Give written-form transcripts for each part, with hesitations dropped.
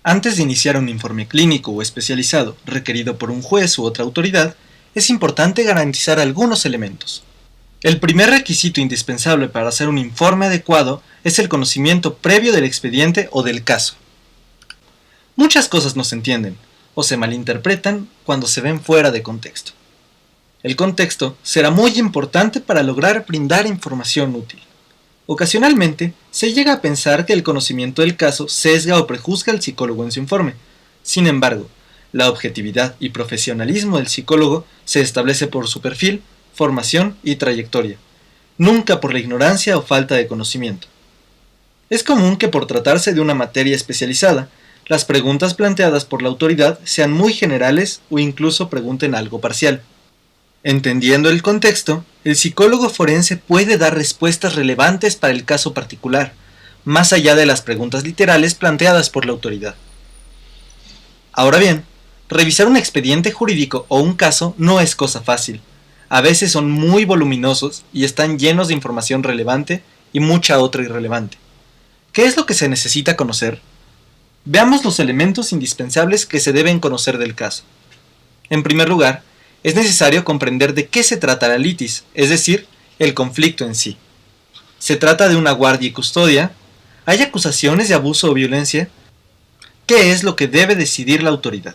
Antes de iniciar un informe clínico o especializado requerido por un juez u otra autoridad, es importante garantizar algunos elementos. El primer requisito indispensable para hacer un informe adecuado es el conocimiento previo del expediente o del caso. Muchas cosas no se entienden o se malinterpretan cuando se ven fuera de contexto. El contexto será muy importante para lograr brindar información útil. Ocasionalmente, se llega a pensar que el conocimiento del caso sesga o prejuzga al psicólogo en su informe. Sin embargo, la objetividad y profesionalismo del psicólogo se establece por su perfil, formación y trayectoria, nunca por la ignorancia o falta de conocimiento. Es común que por tratarse de una materia especializada, las preguntas planteadas por la autoridad sean muy generales o incluso pregunten algo parcial. Entendiendo el contexto, el psicólogo forense puede dar respuestas relevantes para el caso particular, más allá de las preguntas literales planteadas por la autoridad. Ahora bien, revisar un expediente jurídico o un caso no es cosa fácil. A veces son muy voluminosos y están llenos de información relevante y mucha otra irrelevante. ¿Qué es lo que se necesita conocer? Veamos los elementos indispensables que se deben conocer del caso. En primer lugar, es necesario comprender de qué se trata la litis, es decir, el conflicto en sí. ¿Se trata de una guardia y custodia? ¿Hay acusaciones de abuso o violencia? ¿Qué es lo que debe decidir la autoridad?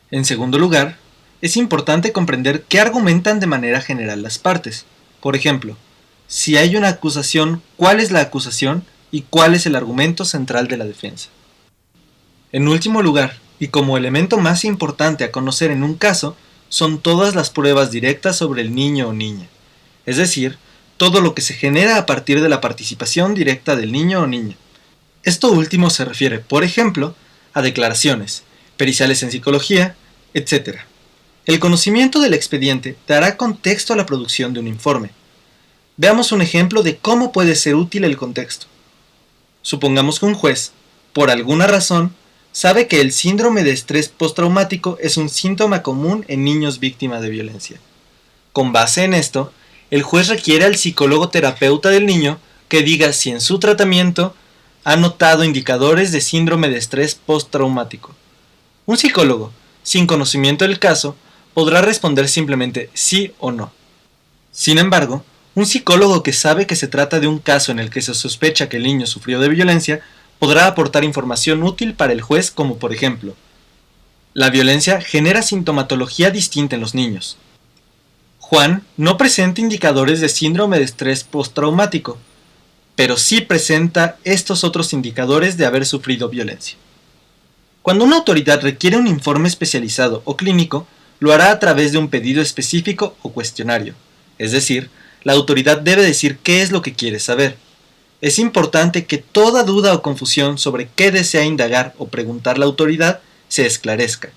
En segundo lugar, es importante comprender qué argumentan de manera general las partes. Por ejemplo, si hay una acusación, ¿cuál es la acusación y cuál es el argumento central de la defensa? En último lugar, y como elemento más importante a conocer en un caso, son todas las pruebas directas sobre el niño o niña, es decir, todo lo que se genera a partir de la participación directa del niño o niña. Esto último se refiere, por ejemplo, a declaraciones, periciales en psicología, etc. El conocimiento del expediente dará contexto a la producción de un informe. Veamos un ejemplo de cómo puede ser útil el contexto. Supongamos que un juez, por alguna razón, sabe que el síndrome de estrés postraumático es un síntoma común en niños víctimas de violencia. Con base en esto, el juez requiere al psicólogo terapeuta del niño que diga si en su tratamiento ha notado indicadores de síndrome de estrés postraumático. Un psicólogo, sin conocimiento del caso, podrá responder simplemente sí o no. Sin embargo, un psicólogo que sabe que se trata de un caso en el que se sospecha que el niño sufrió de violencia, podrá aportar información útil para el juez como por ejemplo, la violencia genera sintomatología distinta en los niños. Juan no presenta indicadores de síndrome de estrés postraumático, pero sí presenta estos otros indicadores de haber sufrido violencia. Cuando una autoridad requiere un informe especializado o clínico, lo hará a través de un pedido específico o cuestionario, es decir, la autoridad debe decir qué es lo que quiere saber. Es importante que toda duda o confusión sobre qué desea indagar o preguntar la autoridad se esclarezca.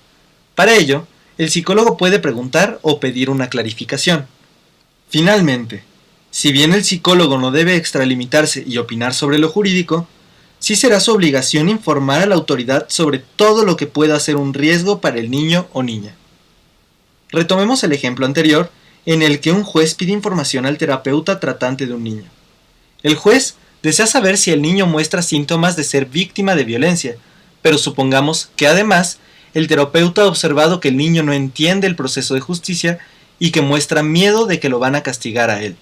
Para ello, el psicólogo puede preguntar o pedir una clarificación. Finalmente, si bien el psicólogo no debe extralimitarse y opinar sobre lo jurídico, sí será su obligación informar a la autoridad sobre todo lo que pueda ser un riesgo para el niño o niña. Retomemos el ejemplo anterior en el que un juez pide información al terapeuta tratante de un niño. El juez desea saber si el niño muestra síntomas de ser víctima de violencia, pero supongamos que además el terapeuta ha observado que el niño no entiende el proceso de justicia y que muestra miedo de que lo van a castigar a él.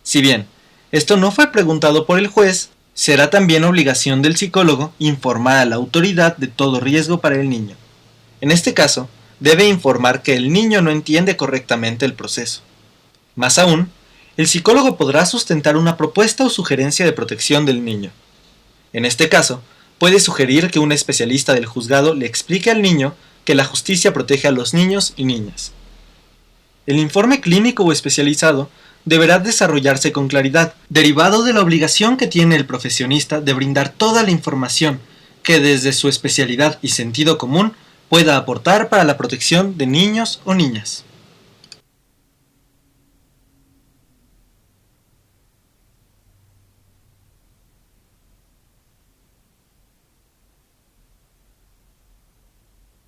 Si bien esto no fue preguntado por el juez, será también obligación del psicólogo informar a la autoridad de todo riesgo para el niño. En este caso, debe informar que el niño no entiende correctamente el proceso. Más aún, el psicólogo podrá sustentar una propuesta o sugerencia de protección del niño. En este caso, puede sugerir que un especialista del juzgado le explique al niño que la justicia protege a los niños y niñas. El informe clínico o especializado deberá desarrollarse con claridad, derivado de la obligación que tiene el profesionista de brindar toda la información que desde su especialidad y sentido común pueda aportar para la protección de niños o niñas.